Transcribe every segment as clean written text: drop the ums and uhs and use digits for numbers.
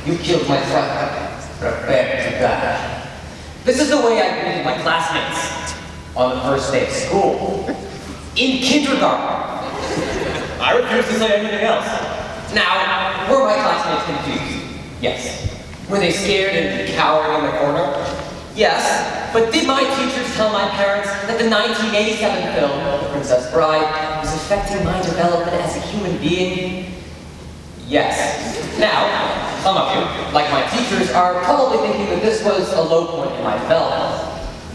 You killed my son. Prepare to die. This is the way I greeted my classmates on the first day of school. In kindergarten. I refuse to say anything else. Now, were my classmates confused? Yes. Were they scared and cowering in the corner? Yes. But did my teachers tell my parents that the 1987 film, The Princess Bride, was affecting my development as a human being? Yes. Now, some of you, like my teachers, are probably thinking that this was a low point in my development.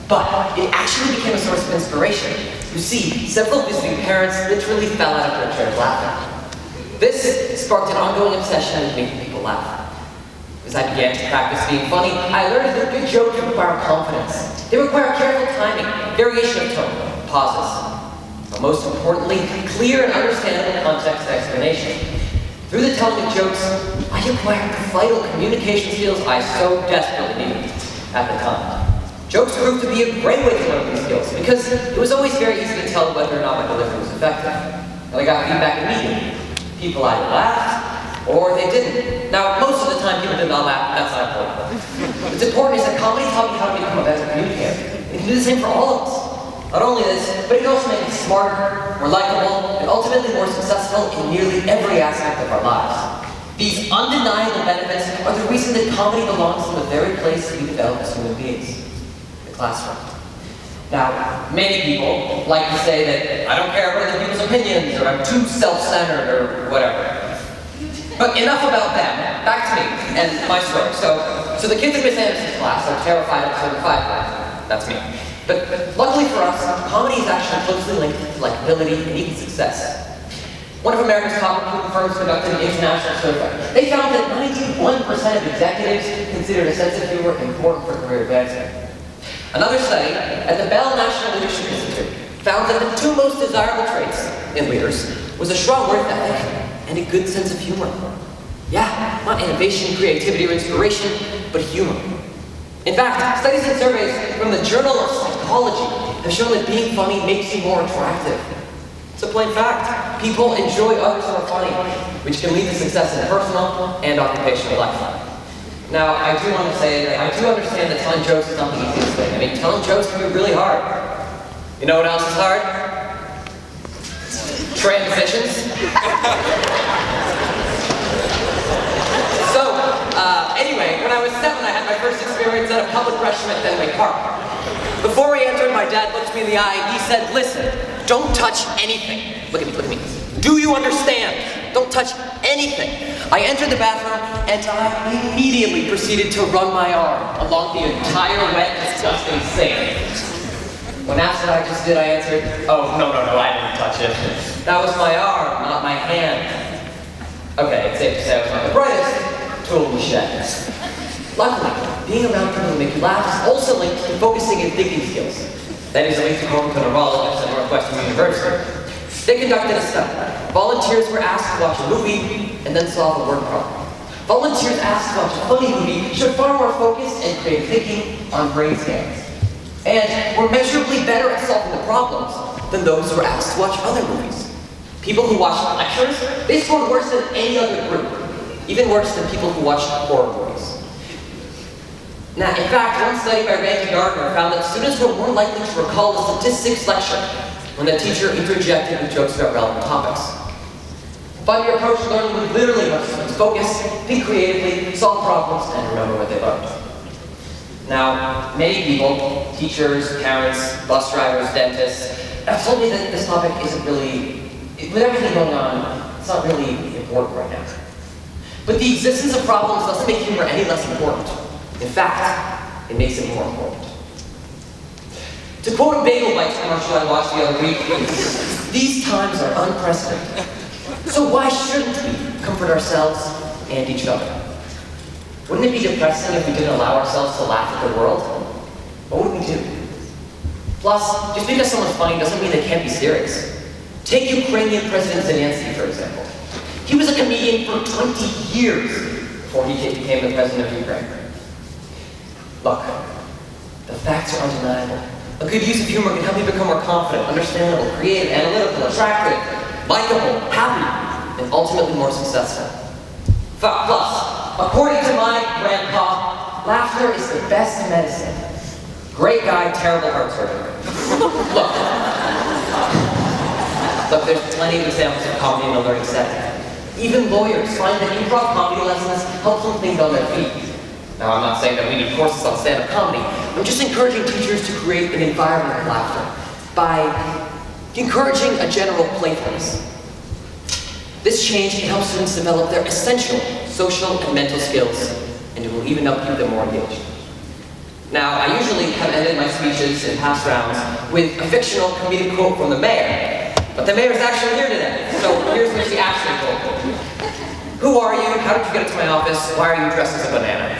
But it actually became a source of inspiration. You see, several visiting parents literally fell out of their chairs laughing. This sparked an ongoing obsession with making people laugh. As I began to practice being funny, I learned that good jokes require confidence. They require careful timing, variation of tone, pauses. But most importantly, clear and understandable context and explanation. Through the telling of jokes, I acquired the vital communication skills I so desperately needed at the time. Jokes proved to be a great way to learn these skills because it was always very easy to tell whether or not my delivery was effective. And I got feedback immediately. People either laughed or they didn't. Now, most of the time people did not laugh, that's not important. What's important is that comedy taught me how to become a better communicator. It can do the same for all of us. Not only this, but it can also make us smarter, more likable, and ultimately more successful in nearly every aspect of our lives. These undeniable benefits are the reason that comedy belongs in the very place we develop as human beings, the classroom. Now, many people like to say that I don't care about other people's opinions, or I'm too self-centered, or whatever. But enough about them. Back to me and my story. So the kids in Miss Anderson's class are terrified of certain 5-year-olds. That's me. But luckily for us, comedy is actually closely linked to likability and even success. One of America's top recruiting firms conducted an international survey. They found that 91% of executives considered a sense of humor important for career advancement. Another study at the Bell National Leadership Institute found that the two most desirable traits in leaders was a strong work ethic and a good sense of humor. Yeah, not innovation, creativity, or inspiration, but humor. In fact, studies and surveys from the Journal of Psychology have shown that being funny makes you more attractive. It's a plain fact. People enjoy others who are funny, which can lead to success in personal and occupational life. Now, I do want to say that I do understand that telling jokes is not the easiest thing. I mean, telling jokes can be really hard. You know what else is hard? Transitions. Anyway, when I was 7, I had my first experience at a public restroom at Fenway Park. Before we entered, my dad looked me in the eye and he said, "Listen, don't touch anything." Look at me, look at me. Do you understand? Don't touch anything. I entered the bathroom and I immediately proceeded to run my arm along the entire wet, disgusting sink. When asked what I just did, I answered, "Oh, no, I didn't touch it. That was my arm, not my hand." Okay, it's safe to say I was not the brightest tool in the shed. Luckily, being around people who make you laugh is also linked to focusing and thinking skills. That is at least according to neurologists at Northwestern University. They conducted a study. Volunteers were asked to watch a movie and then solve a word problem. Volunteers asked to watch a funny movie showed far more focus and creative thinking on brain scans, and were measurably better at solving the problems than those who were asked to watch other movies. People who watched lectures, they scored worse than any other group, even worse than people who watched horror movies. Now, in fact, one study by Randy Gardner found that students were more likely to recall a statistics lecture when the teacher interjected with jokes about relevant topics. A 5-year approach to learning would literally help students focus, think creatively, solve problems, and remember what they learned. Now, many people, teachers, parents, bus drivers, dentists, have told me that this topic isn't really, with everything going on, it's not really important right now. But the existence of problems doesn't make humor any less important. In fact, it makes it more important. To quote a Bagel Bites commercial I watched the other week, "These times are unprecedented. So why shouldn't we comfort ourselves and each other?" Wouldn't it be depressing if we didn't allow ourselves to laugh at the world? What would we do? Plus, just because someone's funny doesn't mean they can't be serious. Take Ukrainian President Zelensky, for example. He was a comedian for 20 years before he became the president of Ukraine. Look, the facts are undeniable. A good use of humor can help you become more confident, understandable, creative, analytical, attractive, likable, happy, and ultimately more successful. Plus, According to my grandpa, laughter is the best medicine. Great guy, terrible heart surgery. Look, there's plenty of examples of comedy in a learning setting. Even lawyers find that improv comedy lessons help them think on their feet. Now, I'm not saying that we need courses on stand-up comedy. I'm just encouraging teachers to create an environment of laughter by encouraging a general playfulness. This change can help students develop their essential social and mental skills, and it will even help keep them more engaged. Now, I usually have ended my speeches in past rounds with a fictional comedic quote from the mayor, but the mayor's actually here today, so here's what she actually told me. Who are you? How did you get into my office? Why are you dressed as a banana?